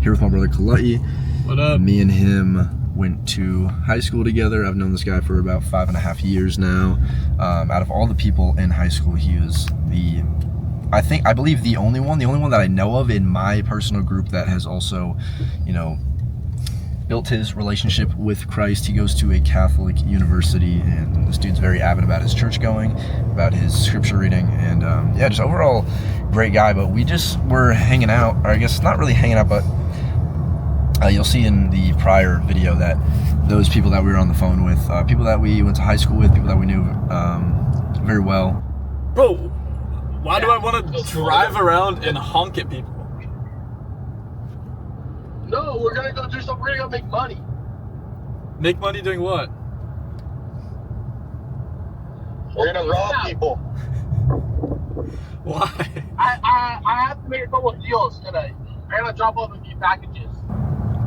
Here with my brother Kalai. What up? Me and him went to high school together. I've known this guy for about 5.5 years now. Out of all the people in high school, he was I believe the only one that I know of in my personal group that has also, built his relationship with Christ. He goes to a Catholic university, and this dude's very avid about his church going, about his scripture reading, and just overall great guy. But we just were hanging out, or I guess not really hanging out, but you'll see in the prior video that those people that we were on the phone with, people that we went to high school with, people that we knew very well. Bro, why do I want to drive around and honk at people? No, we're gonna go do something. We're gonna go make money. Make money doing what? We're gonna rob people. Why? I have to make a couple of deals today. I gotta drop off a few packages.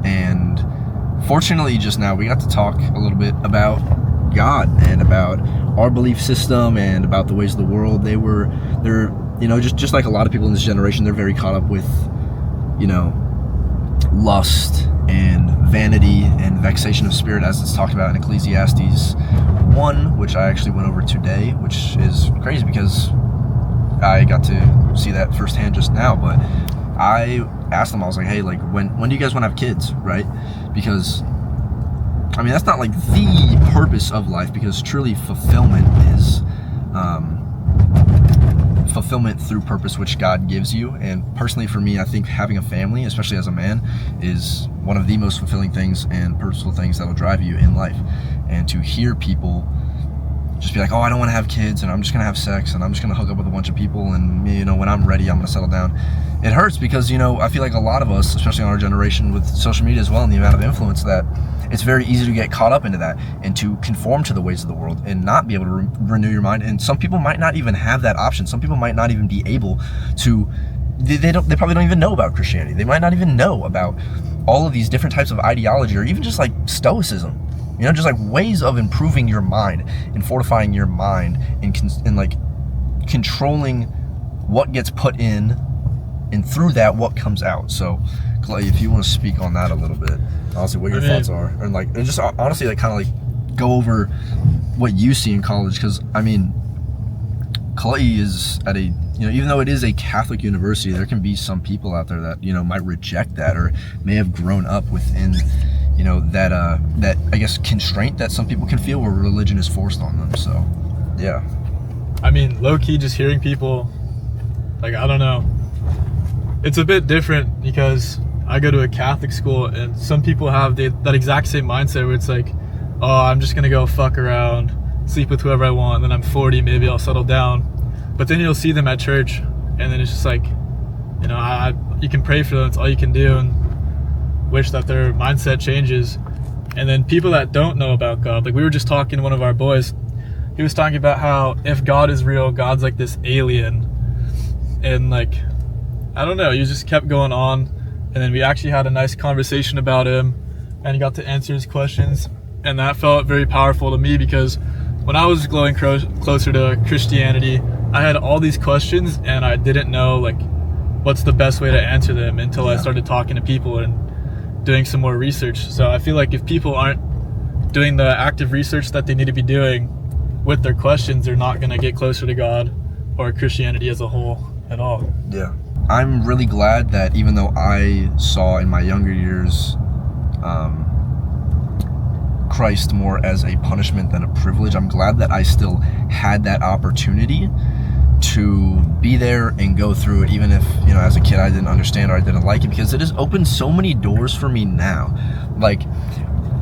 And fortunately, just now we got to talk a little bit about God and about our belief system and about the ways of the world. They're just like a lot of people in this generation, they're very caught up with, lust and vanity and vexation of spirit, as it's talked about in Ecclesiastes 1, which I actually went over today, which is crazy because I got to see that firsthand just now. But I asked them, I was like, hey, like when do you guys want to have kids, right? Because that's not like the purpose of life, because truly fulfillment is fulfillment through purpose, which God gives you. And personally for me, I think having a family, especially as a man, is one of the most fulfilling things and purposeful things that will drive you in life. And to hear people just be like, oh, I don't want to have kids, and I'm just gonna have sex, and I'm just gonna hook up with a bunch of people, and when I'm ready, I'm gonna settle down. It hurts because I feel like a lot of us, especially in our generation with social media as well, and the amount of influence, that it's very easy to get caught up into that and to conform to the ways of the world and not be able to renew your mind. And some people might not even have that option. Some people might not even be able to. They probably don't even know about Christianity. They might not even know about all of these different types of ideology, or even just like stoicism. Just like ways of improving your mind and fortifying your mind and like controlling what gets put in, and through that what comes out. So Clay, if you want to speak on that a little bit, honestly, what your thoughts are, and like just honestly like kind of like go over what you see in college, because Clay is at a even though it is a Catholic university, there can be some people out there that might reject that, or may have grown up within that I guess constraint that some people can feel where religion is forced on them. So yeah, low-key just hearing people, like, I don't know, it's a bit different because I go to a Catholic school, and some people have that exact same mindset where it's like, oh, I'm just gonna go fuck around, sleep with whoever I want, and then I'm 40, maybe I'll settle down. But then you'll see them at church, and then it's just like, you can pray for them, it's all you can do, and wish that their mindset changes. And then people that don't know about God, like we were just talking to one of our boys, he was talking about how if God is real, God's like this alien, and like, I don't know, he just kept going on, and then we actually had a nice conversation about him, and he got to answer his questions, and that felt very powerful to me, because when I was growing closer to Christianity, I had all these questions, and I didn't know like what's the best way to answer them until I started talking to people and doing some more research. So I feel like if people aren't doing the active research that they need to be doing with their questions, they're not going to get closer to God or Christianity as a whole at all. Yeah. I'm really glad that even though I saw in my younger years Christ more as a punishment than a privilege, I'm glad that I still had that opportunity to be there and go through it, even if as a kid I didn't understand or I didn't like it, because it has opened so many doors for me now. Like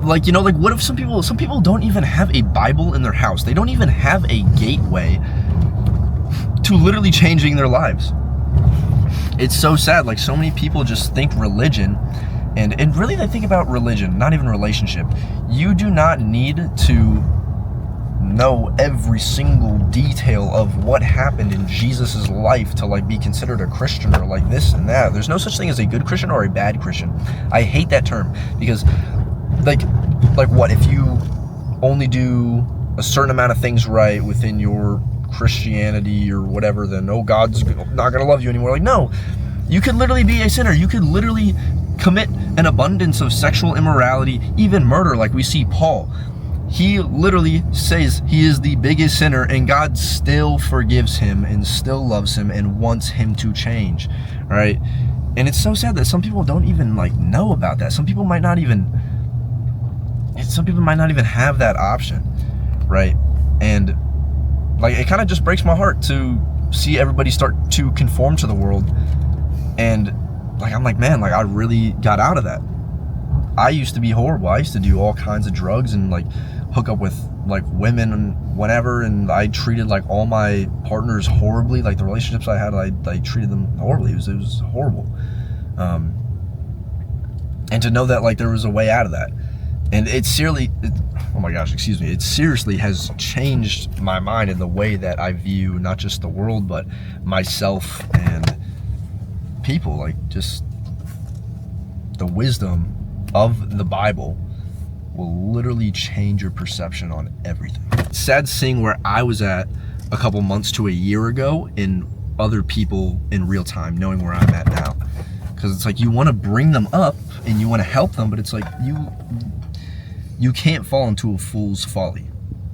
what if some people don't even have a Bible in their house? They don't even have a gateway to literally changing their lives. It's so sad. Like, so many people just think religion, and really they think about religion, not even relationship. You do not need to know every single detail of what happened in Jesus's life to like be considered a Christian, or like this and that. There's no such thing as a good Christian or a bad Christian. I hate that term, because like what if you only do a certain amount of things right within your Christianity or whatever, then God's not gonna love you anymore. Like, no, you could literally be a sinner. You could literally commit an abundance of sexual immorality, even murder, like we see Paul. He literally says he is the biggest sinner, and God still forgives him and still loves him and wants him to change, right? And it's so sad that some people don't even like know about that. Some people might not even have that option, right? And like, it kind of just breaks my heart to see everybody start to conform to the world. And like, I'm like, man, like, I really got out of that. I used to be horrible. I used to do all kinds of drugs and like hook up with like women and whatever, and I treated like all my partners horribly. Like the relationships I had, I treated them horribly. It was horrible. And to know that like there was a way out of that, and it seriously has changed my mind in the way that I view not just the world but myself and people. Like, just the wisdom of the Bible will literally change your perception on everything. It's sad seeing where I was at a couple months to a year ago in other people in real time, knowing where I'm at now. Because it's like, you want to bring them up and you want to help them, but it's like, you can't fall into a fool's folly,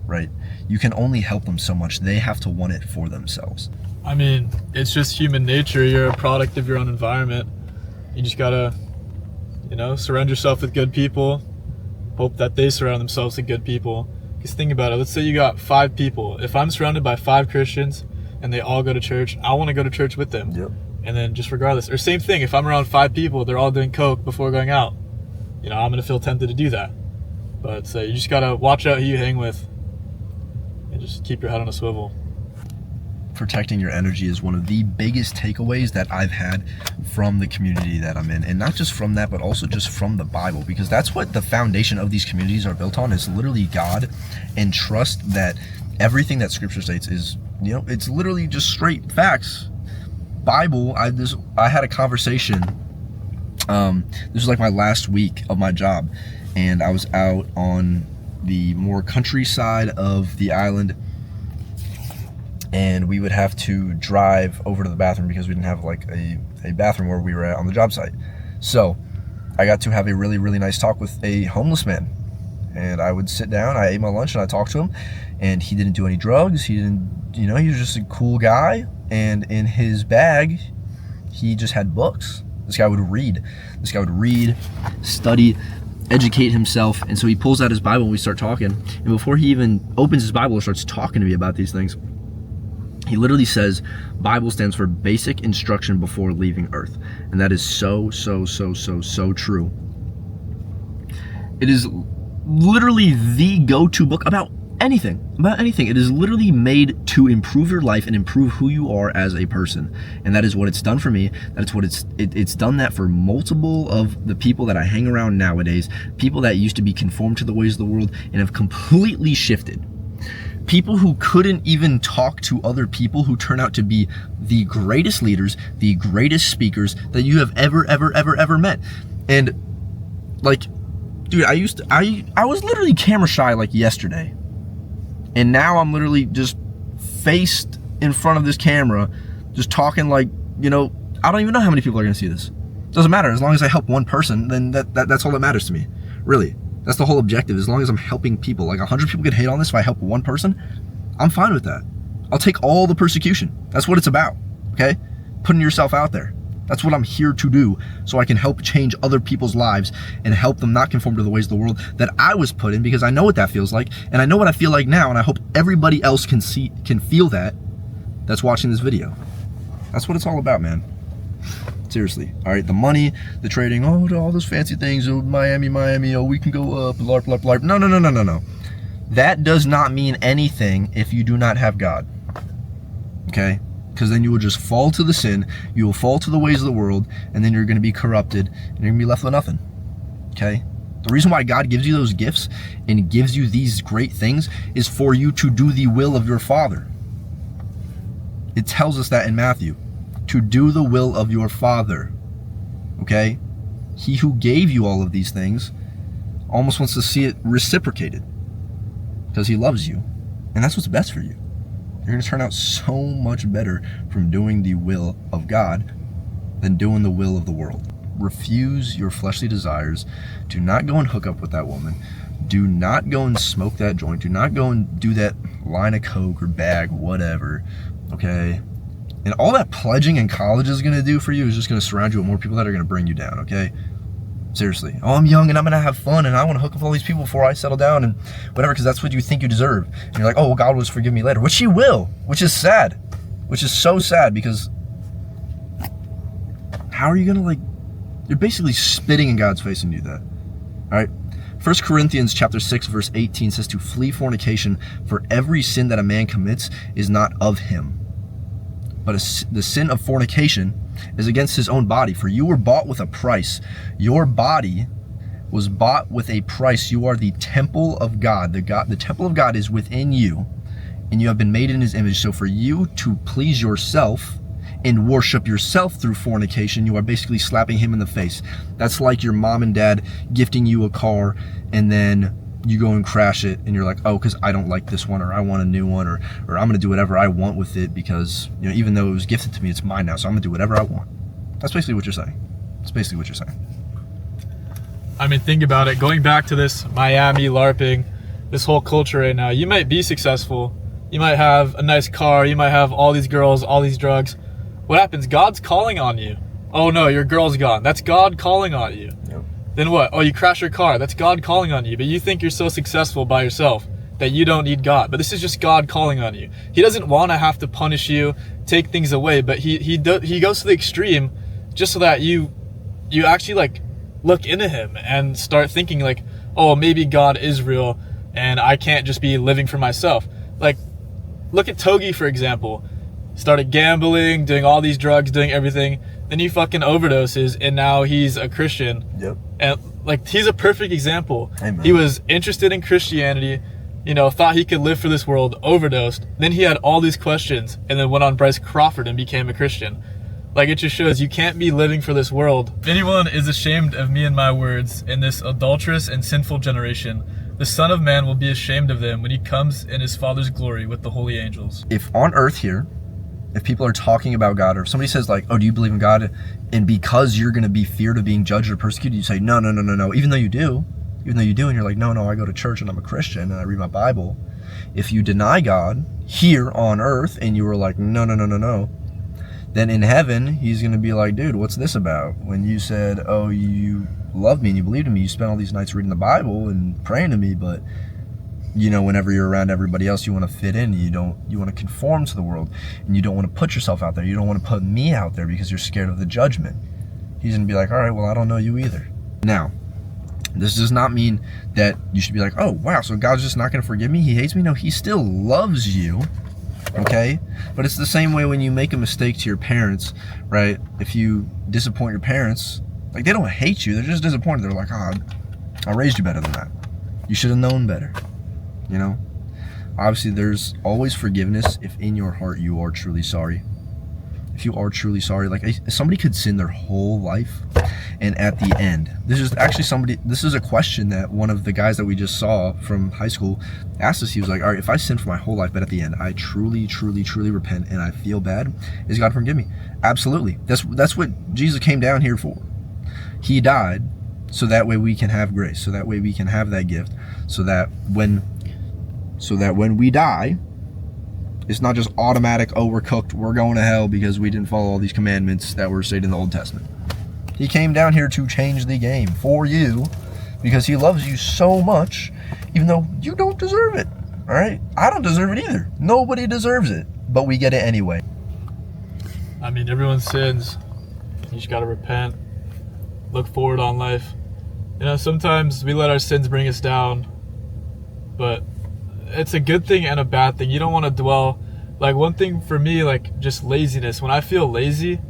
right? You can only help them so much. They have to want it for themselves. I mean, it's just human nature. You're a product of your own environment. You just gotta, surround yourself with good people. Hope that they surround themselves with good people. Because think about it. Let's say you got 5 people. If I'm surrounded by 5 Christians and they all go to church, I want to go to church with them. Yep. And then just regardless. Or same thing, if I'm around 5 people, they're all doing coke before going out, I'm going to feel tempted to do that. But so you just got to watch out who you hang with and just keep your head on a swivel. Protecting your energy is one of the biggest takeaways that I've had from the community that I'm in. And not just from that, but also just from the Bible, because that's what the foundation of these communities are built on, is literally God and trust that everything that Scripture states is, it's literally just straight facts. Bible, I had a conversation, this was like my last week of my job, and I was out on the more countryside of the island, and we would have to drive over to the bathroom because we didn't have like a bathroom where we were at on the job site. So I got to have a really, really nice talk with a homeless man, and I would sit down, I ate my lunch, and I talked to him, and he didn't do any drugs. He didn't, he was just a cool guy. And in his bag, he just had books. This guy would read, study, educate himself. And so he pulls out his Bible and we start talking. And before he even opens his Bible and starts talking to me about these things, he literally says, Bible stands for basic instruction before leaving earth. And that is so true. It is literally the go-to book about anything. It is literally made to improve your life and improve who you are as a person. And that is what it's done for me. That's what it's done that for multiple of the people that I hang around nowadays, people that used to be conformed to the ways of the world and have completely shifted. People who couldn't even talk to other people, who turn out to be the greatest leaders, the greatest speakers that you have ever met. And like, dude, I was literally camera shy like yesterday. And now I'm literally just faced in front of this camera, just talking like, I don't even know how many people are going to see this. Doesn't matter. As long as I help one person, then that's all that matters to me. Really. That's the whole objective. As long as I'm helping people. Like 100 people get hate on this, if I help one person, I'm fine with that. I'll take all the persecution. That's what it's about. Okay? Putting yourself out there. That's what I'm here to do, so I can help change other people's lives and help them not conform to the ways of the world that I was put in, because I know what that feels like, and I know what I feel like now, and I hope everybody else can feel that that's watching this video. That's what it's all about, man. Seriously. All right, the money, the trading, all those fancy things, Miami, we can go up, LARP. No. That does not mean anything if you do not have God. Okay? Because then you will just fall to the sin, you will fall to the ways of the world, and then you're going to be corrupted, and you're going to be left with nothing. Okay? The reason why God gives you those gifts and gives you these great things is for you to do the will of your Father. It tells us that in Matthew. To do the will of your Father. Okay? He who gave you all of these things almost wants to see it reciprocated. Because he loves you. And that's what's best for you. You're going to turn out so much better from doing the will of God than doing the will of the world. refuse your fleshly desires. Do not go and hook up with that woman. Do not go and smoke that joint. Do not go and do that line of coke or bag, whatever, okay? And all that pledging in college is going to do for you is just going to surround you with more people that are going to bring you down, okay? Seriously. Oh, I'm young and I'm going to have fun and I want to hook up with all these people before I settle down and whatever, because that's what you think you deserve. And you're like, oh, well, God will just forgive me later, which he will, which is sad, which is so sad, because how are you going to, like, you're basically spitting in God's face and do that, all right? 1 Corinthians chapter 6, verse 18 says to flee fornication, for every sin that a man commits is not of him. But the sin of fornication is against his own body. For you were bought with a price. Your body was bought with a price. You are the temple of God. The temple of God is within you, and you have been made in his image. So for you to please yourself and worship yourself through fornication, you are basically slapping him in the face. That's like your mom and dad gifting you a car, and then you go and crash it, and you're like, oh, because I don't like this one, or I want a new one, or I'm going to do whatever I want with it, because, you know, even though it was gifted to me, it's mine now, so I'm going to do whatever I want. That's basically what you're saying. That's basically what you're saying. I mean, think about it. Going back to this Miami LARPing, this whole culture right now, you might be successful. You might have a nice car. You might have all these girls, all these drugs. What happens? God's calling on you. Oh no, your girl's gone. That's God calling on you. Yep. Then what? Oh, you crash your car. That's God calling on you. But you think you're so successful by yourself that you don't need God. But this is just God calling on you. He doesn't want to have to punish you, take things away, but he goes to the extreme just so that you actually, like, look into him and start thinking, like, oh, maybe God is real and I can't just be living for myself. Like, look at Togi, for example. Started gambling, doing all these drugs, doing everything. Then he fucking overdoses, and now he's a Christian. Yep. And, like, he's a perfect example. Amen. He was interested in Christianity, you know, thought he could live for this world, overdosed. Then he had all these questions, and then went on Bryce Crawford and became a Christian. Like, it just shows you can't be living for this world. If anyone is ashamed of me and my words in this adulterous and sinful generation, the Son of Man will be ashamed of them when he comes in his Father's glory with the holy angels. If on earth here, if people are talking about God, or if somebody says, like, oh, do you believe in God? And because you're going to be feared of being judged or persecuted, you say, no, even though you do, and you're like, no, I go to church and I'm a Christian and I read my Bible. If you deny God here on earth and you were like, no, then in heaven, he's going to be like, dude, what's this about? When you said, oh, you love me and you believed in me, you spent all these nights reading the Bible and praying to me, but, you know, whenever you're around everybody else, you want to fit in. You want to conform to the world, and you don't want to put yourself out there. You don't want to put me out there because you're scared of the judgment. He's going to be like, all right, well, I don't know you either. Now, this does not mean that you should be like, oh, wow, so God's just not going to forgive me? He hates me? No, he still loves you, okay? But it's the same way when you make a mistake to your parents, right? If you disappoint your parents, like, they don't hate you. They're just disappointed. They're like, oh, I raised you better than that. You should have known better. You know, obviously there's always forgiveness if in your heart you are truly sorry. If you are truly sorry, like, somebody could sin their whole life, and at the end, this is a question that one of the guys that we just saw from high school asked us. He was like, all right, if I sin for my whole life, but at the end I truly repent and I feel bad, is God forgive me? Absolutely. That's what Jesus came down here for. He died so that way we can have grace, so that way we can have that gift, so that when we die, it's not just automatic, oh, we're cooked, we're going to hell because we didn't follow all these commandments that were stated in the Old Testament. He came down here to change the game for you because he loves you so much, even though you don't deserve it, all right? I don't deserve it either. Nobody deserves it, but we get it anyway. I mean, everyone sins. You just got to repent, look forward on life. You know, sometimes we let our sins bring us down, but it's a good thing and a bad thing. You don't want to dwell. Like, one thing for me, like, just laziness. When I feel lazy,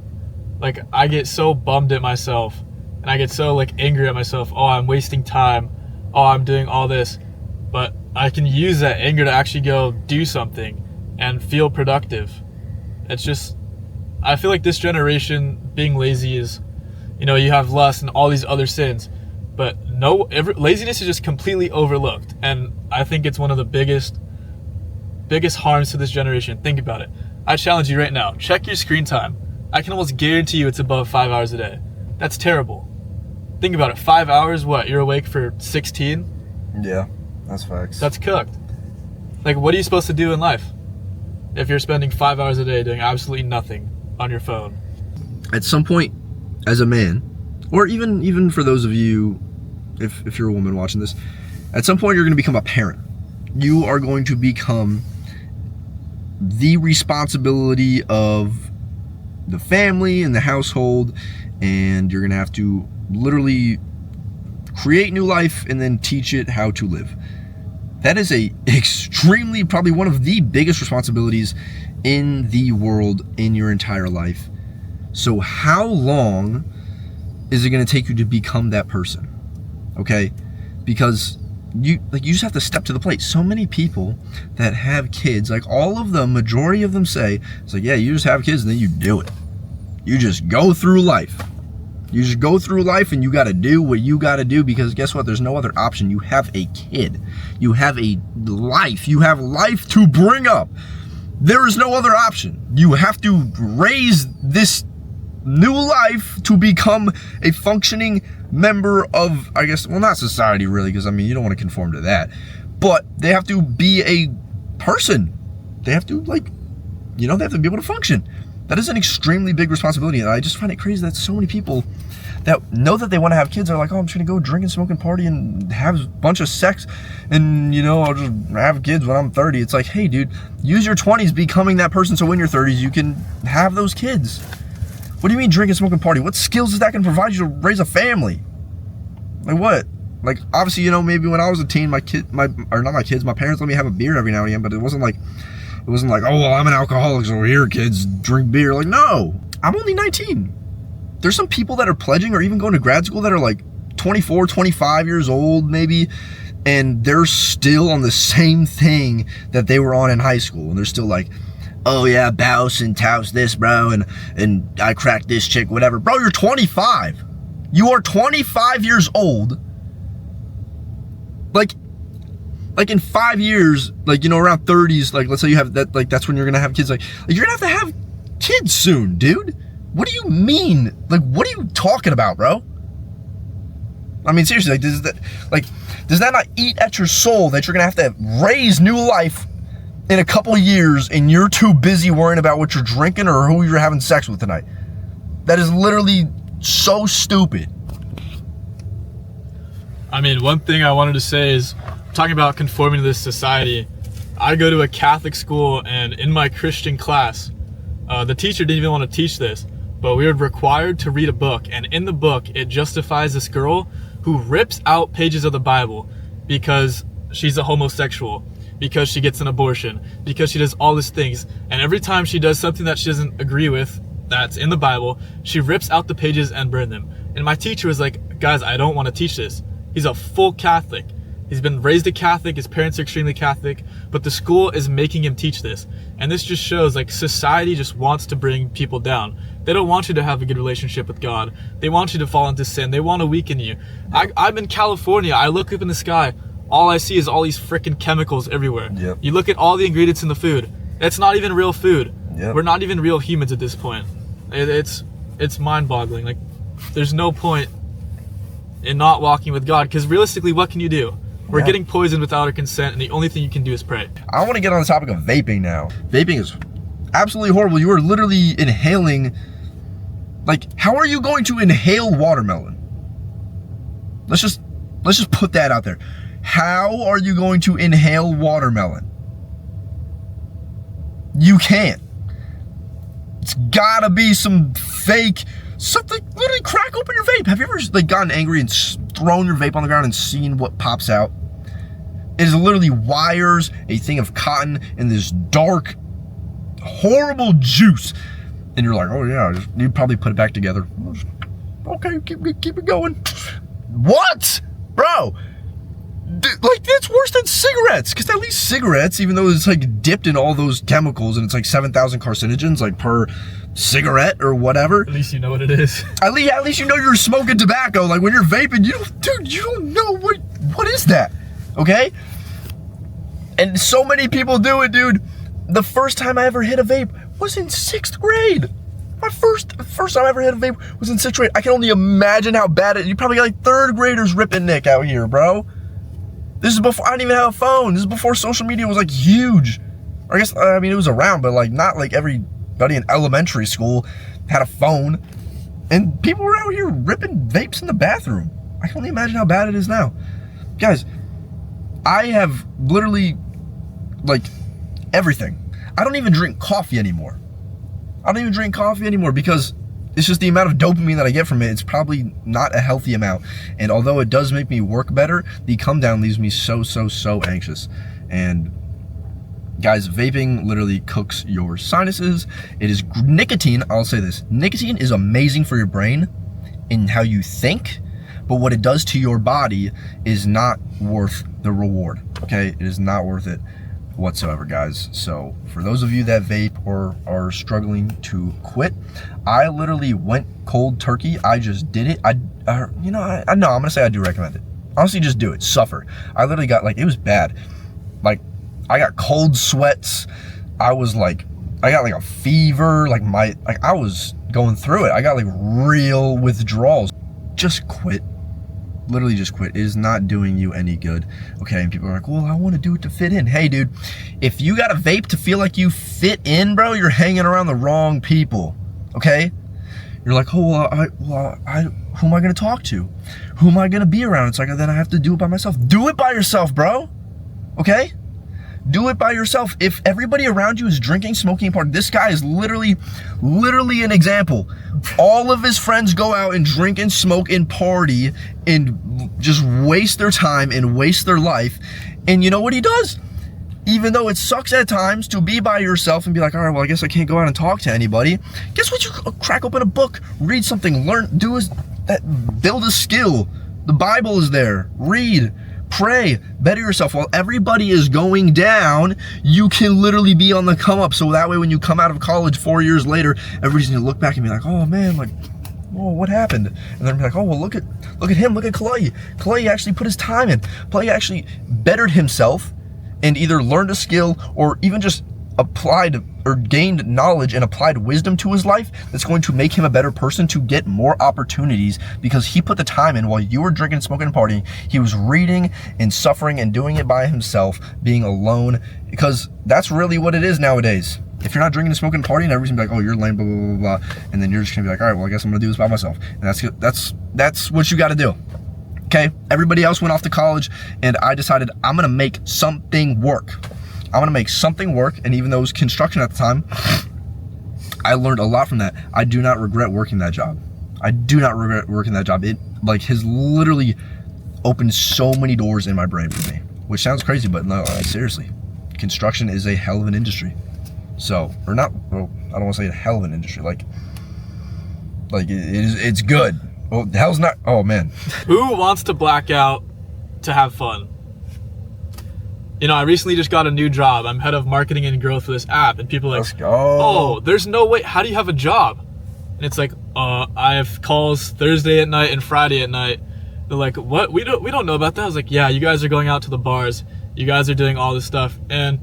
like, I get so bummed at myself, and I get so, like, angry at myself. Oh, I'm wasting time. Oh, I'm doing all this. But I can use that anger to actually go do something and feel productive. It's just, I feel like this generation being lazy is, you know, you have lust and all these other sins, but laziness is just completely overlooked. And I think it's one of the biggest harms to this generation. Think about it. I challenge you right now. Check your screen time. I can almost guarantee you it's above 5 hours a day. That's terrible. Think about it. 5 hours, what? You're awake for 16? Yeah, that's facts. That's cooked. Like, what are you supposed to do in life if you're spending 5 hours a day doing absolutely nothing on your phone? At some point, as a man, or even for those of you, if you're a woman watching this, at some point you're going to become a parent. You are going to become the responsibility of the family and the household, and you're going to have to literally create new life and then teach it how to live. That is probably one of the biggest responsibilities in the world in your entire life. So how long is it going to take you to become that person? Okay? Because you just have to step to the plate. So many people that have kids, like all of them, majority of them say, it's like, yeah, you just have kids and then you do it. You just go through life. You just go through life and you got to do what you got to do, because guess what? There's no other option. You have a kid. You have a life. You have life to bring up. There is no other option. You have to raise this new life to become a functioning member of, I guess, well, not society really, because I mean, you don't want to conform to that, but they have to be a person. They have to, like, they have to be able to function. That is an extremely big responsibility, and I just find it crazy that so many people that know that they want to have kids are like, oh, I'm just going to go drink and smoke and party and have a bunch of sex, and, I'll just have kids when I'm 30. It's like, hey, dude, use your 20s becoming that person so in your 30s you can have those kids. What do you mean drink and smoke and party? What skills is that going to provide you to raise a family? Like what? Like, obviously, maybe when I was a teen, my parents let me have a beer every now and again, but it wasn't like, oh, well, I'm an alcoholic, so here, kids, drink beer. Like, no, I'm only 19. There's some people that are pledging or even going to grad school that are like 24, 25 years old maybe, and they're still on the same thing that they were on in high school. And they're still like, oh yeah, bouse and touse this, bro, and I cracked this chick, whatever. Bro, you're 25. You are 25 years old. Like in 5 years, around 30s, like, let's say you have that, like, that's when you're gonna have kids. Like you're gonna have kids soon, dude. What do you mean? Like, what are you talking about, bro? I mean, seriously, like, does that not eat at your soul that you're gonna have to raise new life in a couple of years and you're too busy worrying about what you're drinking or who you're having sex with tonight? That is literally so stupid. I mean, one thing I wanted to say is, talking about conforming to this society, I go to a Catholic school, and in my Christian class, the teacher didn't even want to teach this, but we were required to read a book, and in the book, it justifies this girl who rips out pages of the Bible because she's a homosexual, because she gets an abortion, because she does all these things, and every time she does something that she doesn't agree with that's in the Bible, she rips out the pages and burn them. And my teacher was like, guys, I don't want to teach this. He's a full Catholic. He's been raised a Catholic, his parents are extremely Catholic, but the school is making him teach this. And this just shows, like, society just wants to bring people down. They don't want you to have a good relationship with God. They want you to fall into sin. They want to weaken you. I'm in California. I look up in the sky. All I see is all these freaking chemicals everywhere. Yep. You look at all the ingredients in the food. It's not even real food. Yep. We're not even real humans at this point. It's mind-boggling. Like, there's no point in not walking with God, because realistically, what can you do? We're getting poisoned without our consent, and the only thing you can do is pray. I want to get on the topic of vaping now. Vaping is absolutely horrible. You are literally inhaling. Like, how are you going to inhale watermelon? Let's just put that out there. How are you going to inhale watermelon? You can't. It's gotta be some fake something. Literally, crack open your vape. Have you ever gotten angry and thrown your vape on the ground and seen what pops out? It is literally wires, a thing of cotton, and this dark, horrible juice. And you're like, oh yeah, you probably put it back together. Okay, keep it going. What? Bro, that's worse than cigarettes. Because at least cigarettes, even though it's dipped in all those chemicals and it's 7,000 carcinogens per cigarette or whatever. At least you know what it is. At least you know you're smoking tobacco. Like when you're vaping, you don't know what is that. Okay? And so many people do it, dude. The first time I ever hit a vape was in 6th grade. My first time I ever had a vape was in 6th grade. I can only imagine how bad it. You probably got like 3rd graders ripping Nick out here, bro. This is before I didn't even have a phone. This is before social media was like huge. Or I guess it was around, but like not like everybody in elementary school had a phone. And people were out here ripping vapes in the bathroom. I can only imagine how bad it is now. Guys, I have literally like everything. I don't even drink coffee anymore. Because it's just the amount of dopamine that I get from it. It's probably not a healthy amount. And although it does make me work better, the come down leaves me so anxious. And guys, vaping literally cooks your sinuses. It is nicotine. I'll say this. Nicotine is amazing for your brain and how you think, but what it does to your body is not worth the reward. Okay? It is not worth it whatsoever, guys. So for those of you that vape or are struggling to quit, I literally went cold turkey. I just did it. I'm gonna say I do recommend it. Honestly, just do it. Suffer. I literally got like, it was bad. Like, I got cold sweats. I got like a fever. I was going through it. I got like real withdrawals. Just quit. Literally just quit. It is not doing you any good. Okay, and people are like, well, I want to do it to fit in. Hey, dude, if you got a vape to feel like you fit in, bro, you're hanging around the wrong people. Okay? You're like, oh, who am I going to talk to? Who am I going to be around? It's like, then I have to do it by myself. Do it by yourself, bro. Okay? Do it by yourself. If everybody around you is drinking, smoking, and partying, this guy is literally an example. All of his friends go out and drink and smoke and party and just waste their time and waste their life. And you know what he does? Even though it sucks at times to be by yourself and be like, all right, well, I guess I can't go out and talk to anybody. Guess what? You crack open a book, read something, learn, build a skill. The Bible is there. Read. Pray, better yourself. While everybody is going down, you can literally be on the come up. So that way, when you come out of college 4 years later, everybody's gonna look back and be like, oh man, like, whoa, what happened? And they're be like, oh, well, look at him, look at Clay. Clay actually put his time in. Clay actually bettered himself and either learned a skill or even just applied or gained knowledge and applied wisdom to his life that's going to make him a better person to get more opportunities because he put the time in while you were drinking, smoking, and partying. He was reading and suffering and doing it by himself, being alone, because that's really what it is nowadays. If you're not drinking and smoking and partying, everybody's gonna be like, oh, you're lame, blah, blah, blah, blah, and then you're just gonna be like, all right, well, I guess I'm gonna do this by myself. And that's what you gotta do. Okay? Everybody else went off to college, and I decided I'm gonna make something work. I'm gonna make something work, and even though it was construction at the time, I learned a lot from that. I do not regret working that job. It has literally opened so many doors in my brain for me, which sounds crazy, but no, seriously, construction is a hell of an industry. So, or not, well, I don't want to say a hell of an industry, like it's good. Well, the hell's not, oh man. Who wants to black out to have fun? You know, I recently just got a new job. I'm head of marketing and growth for this app, and people are like, let's go. Oh, there's no way. How do you have a job? And it's like, I have calls Thursday at night and Friday at night. They're like, what? We don't know about that. I was like, yeah, you guys are going out to the bars. You guys are doing all this stuff. And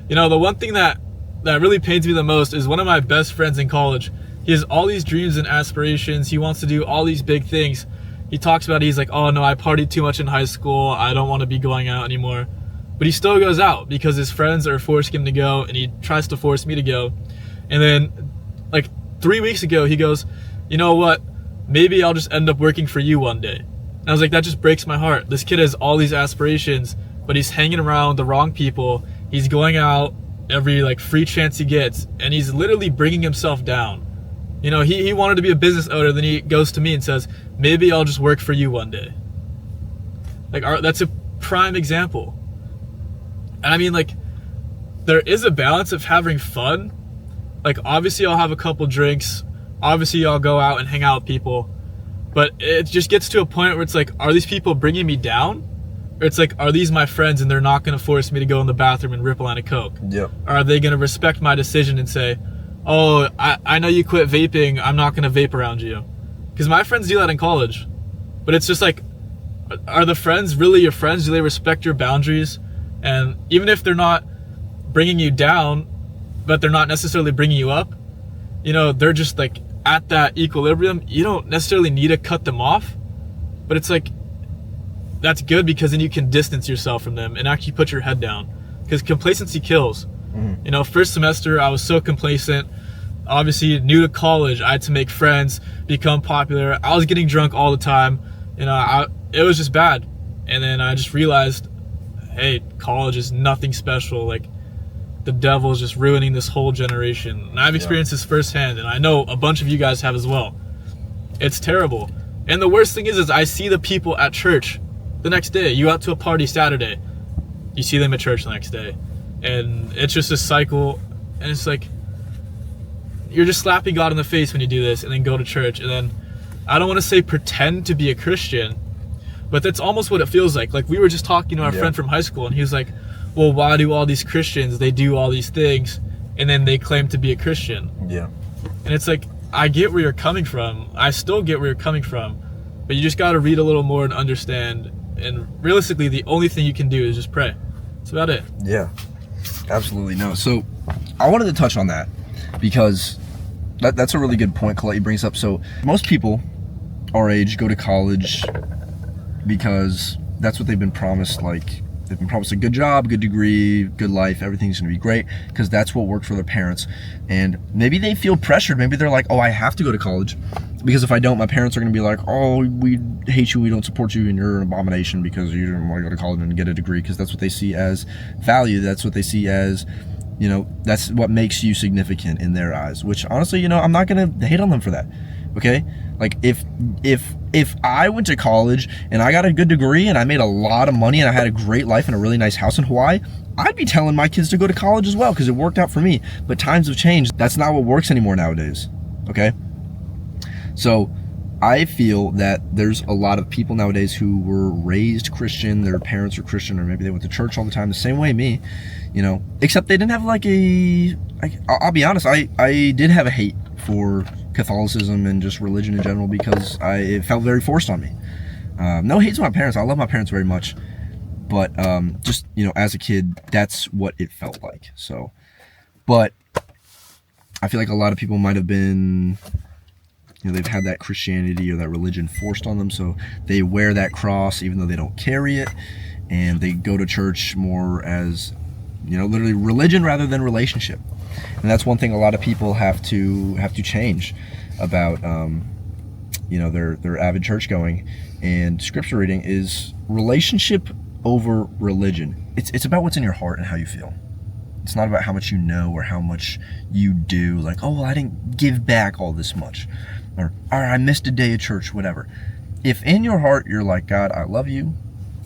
you know, the one thing that really pains me the most is one of my best friends in college. He has all these dreams and aspirations. He wants to do all these big things. He talks about it. He's like, oh no, I partied too much in high school. I don't want to be going out anymore. But he still goes out because his friends are forcing him to go, and he tries to force me to go. And then like 3 weeks ago, he goes, you know what? Maybe I'll just end up working for you one day. And I was like, that just breaks my heart. This kid has all these aspirations, but he's hanging around the wrong people. He's going out every like free chance he gets, and he's literally bringing himself down. You know, he wanted to be a business owner, then he goes to me and says, maybe I'll just work for you one day. Like, that's a prime example. And I mean, like, there is a balance of having fun. Like, obviously I'll have a couple drinks. Obviously I'll go out and hang out with people. But it just gets to a point where it's like, are these people bringing me down? Or it's like, are these my friends and they're not going to force me to go in the bathroom and rip a line of coke? Yep. Or are they going to respect my decision and say, oh, I know you quit vaping. I'm not going to vape around you. Because my friends do that in college. But it's just like, are the friends really your friends? Do they respect your boundaries? And even if they're not bringing you down, but they're not necessarily bringing you up, you know, they're just like at that equilibrium, you don't necessarily need to cut them off, but it's like, that's good because then you can distance yourself from them and actually put your head down, because complacency kills. You know, first semester I was so complacent. Obviously new to college, I had to make friends, become popular. I was getting drunk all the time. You know, it was just bad. And then I just realized, hey, college is nothing special. Like, the devil is just ruining this whole generation. And I've experienced this firsthand, and I know a bunch of you guys have as well. It's terrible. And the worst thing is I see the people at church the next day. You go out to a party Saturday, you see them at church the next day. And it's just a cycle. And it's like, you're just slapping God in the face when you do this and then go to church. And then, I don't want to say pretend to be a Christian, but that's almost what it feels like. Like, we were just talking to our friend from high school, and he was like, well, why do all these Christians, they do all these things, and then they claim to be a Christian? Yeah. And it's like, I get where you're coming from. I still get where you're coming from. But you just got to read a little more and understand. And realistically, the only thing you can do is just pray. That's about it. Yeah. Absolutely. No. So, I wanted to touch on that because that's a really good point Colette brings up. So, most people our age go to college because that's what they've been promised. Like, they've been promised a good job, good degree, good life, everything's gonna be great, because that's what worked for their parents. And maybe they feel pressured. Maybe they're like, oh, I have to go to college, because if I don't, my parents are gonna be like, oh, we hate you, we don't support you, and you're an abomination because you didn't want to go to college and get a degree, because that's what they see as value. That's what they see as, you know, that's what makes you significant in their eyes, which honestly, you know, I'm not gonna hate on them for that. Okay? Like, if I went to college and I got a good degree and I made a lot of money and I had a great life and a really nice house in Hawaii, I'd be telling my kids to go to college as well, because it worked out for me. But times have changed. That's not what works anymore nowadays. Okay? So I feel that there's a lot of people nowadays who were raised Christian, their parents were Christian, or maybe they went to church all the time, the same way me, you know, except they didn't have like I'll be honest, I did have a hate for Catholicism and just religion in general, because it felt very forced on me. No hate to my parents. I love my parents very much. But just, you know, as a kid, that's what it felt like. So, but I feel like a lot of people might have been, you know, they've had that Christianity or that religion forced on them. So they wear that cross even though they don't carry it. And they go to church more as, you know, literally religion rather than relationship. And that's one thing a lot of people have to change about, you know, their avid church going and scripture reading is relationship over religion. It's about what's in your heart and how you feel. It's not about how much you know or how much you do. Like, oh, well, I didn't give back all this much, or I missed a day of church, whatever. If in your heart you're like, God, I love you,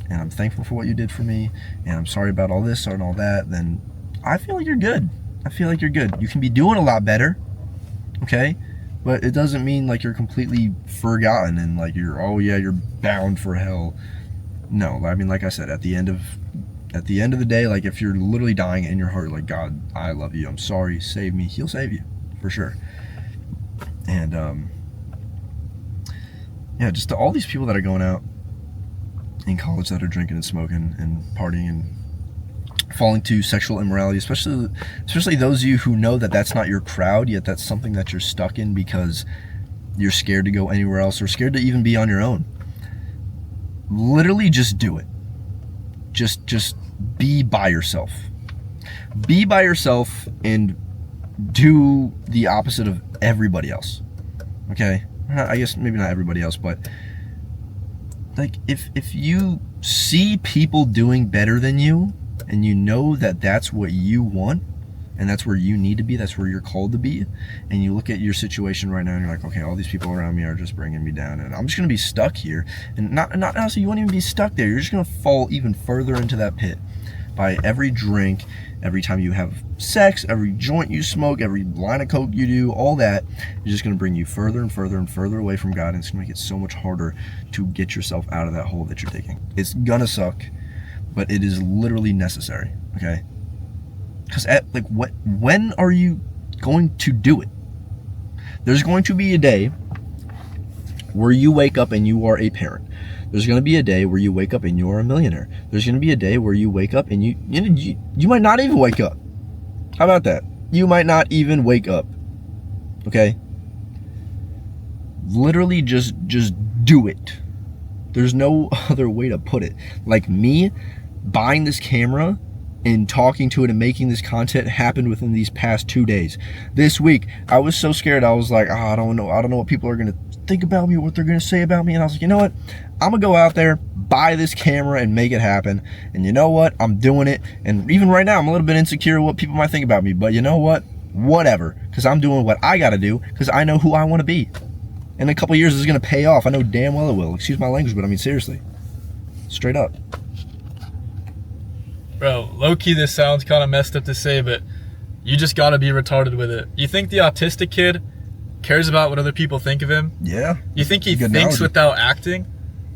and I'm thankful for what you did for me, and I'm sorry about all this and all that, then I feel like you're good. I feel like you're good. You can be doing a lot better, okay? But it doesn't mean like you're completely forgotten and like you're bound for hell. No, I mean, like I said, at the end of the day, like if you're literally dying in your heart, like, God, I love you, I'm sorry, save me, he'll save you, for sure. And yeah, just to all these people that are going out in college that are drinking and smoking and partying and falling to sexual immorality, especially those of you who know that that's not your crowd, yet that's something that you're stuck in because you're scared to go anywhere else or scared to even be on your own. Literally just do it. Just be by yourself. Be by yourself and do the opposite of everybody else. Okay? I guess maybe not everybody else, but like if you see people doing better than you and you know that that's what you want and that's where you need to be, that's where you're called to be, and you look at your situation right now and you're like, okay, all these people around me are just bringing me down and I'm just going to be stuck here. And not honestly, you won't even be stuck there. You're just going to fall even further into that pit by every drink, every time you have sex, every joint you smoke, every line of coke you do, all that is just going to bring you further and further and further away from God, and it's going to make it so much harder to get yourself out of that hole that you're digging. It's going to suck, but it is literally necessary, okay? Because when are you going to do it? There's going to be a day where you wake up and you are a parent. There's going to be a day where you wake up and you're a millionaire. There's going to be a day where you wake up and you might not even wake up. How about that? You might not even wake up. Okay? literally just do it. There's no other way to put it. Like me buying this camera and talking to it and making this content happened within these past 2 days. This week, I was so scared. I was like, oh, I don't know what people are gonna think about me, what they're gonna say about me. And I was like, you know what? I'm gonna go out there, buy this camera, and make it happen. And you know what? I'm doing it. And even right now, I'm a little bit insecure what people might think about me. But you know what? Whatever. Because I'm doing what I gotta do. Because I know who I want to be. In a couple years, it's gonna pay off. I know damn well it will. Excuse my language, but I mean seriously, straight up. Bro, low-key this sounds kind of messed up to say, but you just gotta be retarded with it. You think the autistic kid cares about what other people think of him? Yeah. You think he Good thinks analogy. without acting?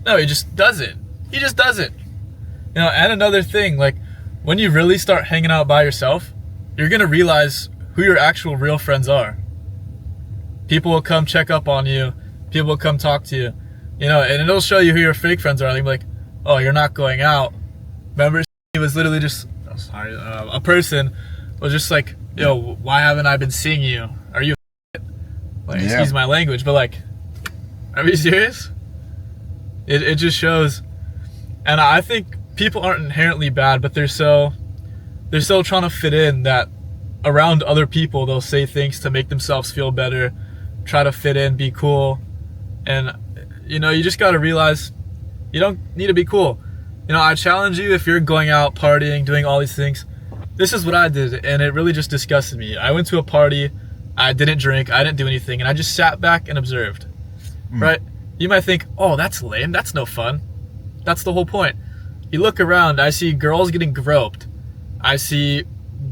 No, he just does it. He just does it. You know, and another thing, like, when you really start hanging out by yourself, you're gonna realize who your actual real friends are. People will come check up on you. People will come talk to you. You know, and it'll show you who your fake friends are. They'll be like, oh, you're not going out. Remember, he was literally just, a person was just like, yo, why haven't I been seeing you? Are you like, Yeah. excuse my language, but like, are you serious? It just shows. And I think people aren't inherently bad, but they're so trying to fit in that around other people, they'll say things to make themselves feel better, try to fit in, be cool. And, you know, you just got to realize you don't need to be cool. You know, I challenge you, if you're going out, partying, doing all these things, this is what I did, and it really just disgusted me. I went to a party, I didn't drink, I didn't do anything, and I just sat back and observed, right? You might think, oh, that's lame, that's no fun. That's the whole point. You look around, I see girls getting groped. I see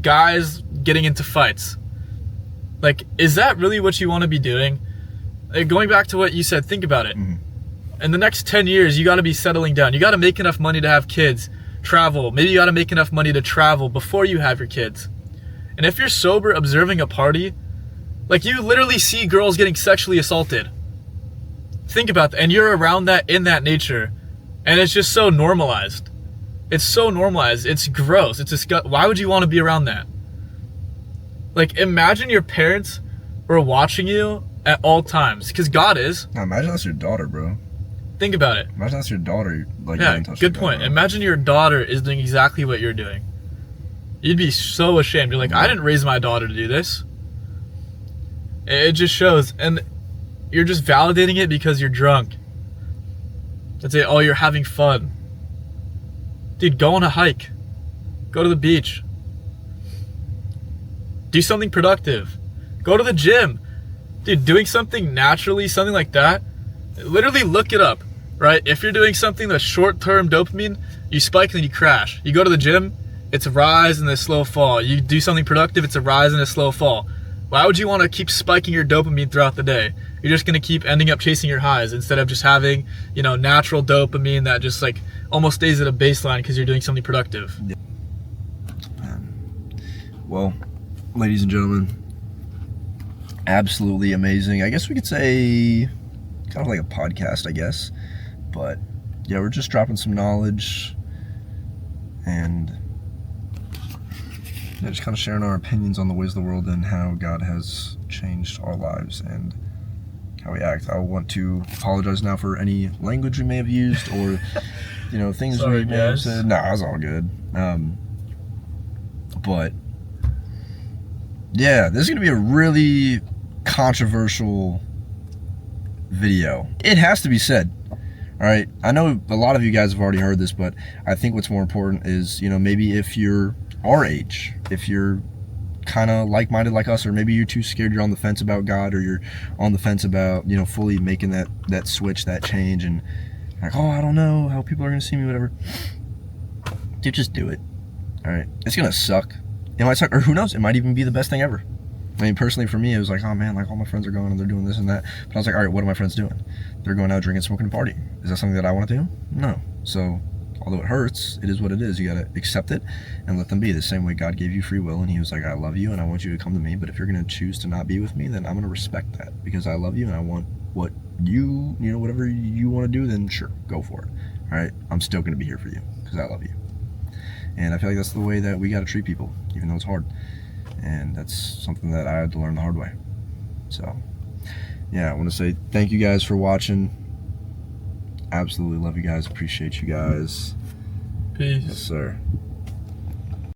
guys getting into fights. Like, is that really what you want to be doing? Like, going back to what you said, think about it. In the next 10 years, you got to be settling down. You got to make enough money to have kids, travel. Maybe you got to make enough money to travel before you have your kids. And if you're sober observing a party, like, you literally see girls getting sexually assaulted. Think about that. And you're around that in that nature. And it's just so normalized. It's so normalized. It's gross. It's disgusting. Why would you want to be around that? Like, imagine your parents were watching you at all times. Because God is. Now imagine that's your daughter, bro. Think about it. Imagine that's your daughter. Like, Yeah, getting touched good like point. that, bro. Imagine your daughter is doing exactly what you're doing. You'd be so ashamed. You're like, I didn't raise my daughter to do this. It just shows. And you're just validating it because you're drunk. That's it. Oh, you're having fun. Dude, go on a hike. Go to the beach. Do something productive. Go to the gym. Dude, doing something naturally, something like that, literally look it up, right? If you're doing something that's short-term dopamine, you spike and then you crash. You go to the gym, it's a rise and a slow fall. You do something productive, it's a rise and a slow fall. Why would you want to keep spiking your dopamine throughout the day? You're just going to keep ending up chasing your highs instead of just having, you know, natural dopamine that just like almost stays at a baseline because you're doing something productive. Well, ladies and gentlemen, absolutely amazing. I guess we could say kind of like a podcast, I guess. But yeah, we're just dropping some knowledge and yeah, just kind of sharing our opinions on the ways of the world and how God has changed our lives and how we act. I want to apologize now for any language we may have used or, you know, things Sorry, we may have guys. said. Nah, it's all good. But yeah, this is going to be a really controversial video. It has to be said. All right. I know a lot of you guys have already heard this, but I think what's more important is, you know, maybe if you're our age, if you're kind of like-minded like us, or maybe you're too scared, you're on the fence about God, or you're on the fence about, you know, fully making that switch, that change, and like, oh, I don't know how people are going to see me, whatever. Dude, just do it. All right. It's going to suck. It might suck, or who knows, it might even be the best thing ever. I mean, personally for me, it was like, oh man, like all my friends are going and they're doing this and that. But I was like, all right, what are my friends doing? They're going out drinking, smoking, and partying. Is that something that I want to do? No. So, although it hurts, it is what it is. You got to accept it and let them be. The same way God gave you free will and he was like, I love you and I want you to come to me. But if you're going to choose to not be with me, then I'm going to respect that because I love you and I want what you know, whatever you want to do, then sure, go for it. All right. I'm still going to be here for you because I love you. And I feel like that's the way that we got to treat people, even though it's hard. And that's something that I had to learn the hard way. So, yeah, I want to say thank you guys for watching. Absolutely love you guys. Appreciate you guys. Peace. Yes, sir.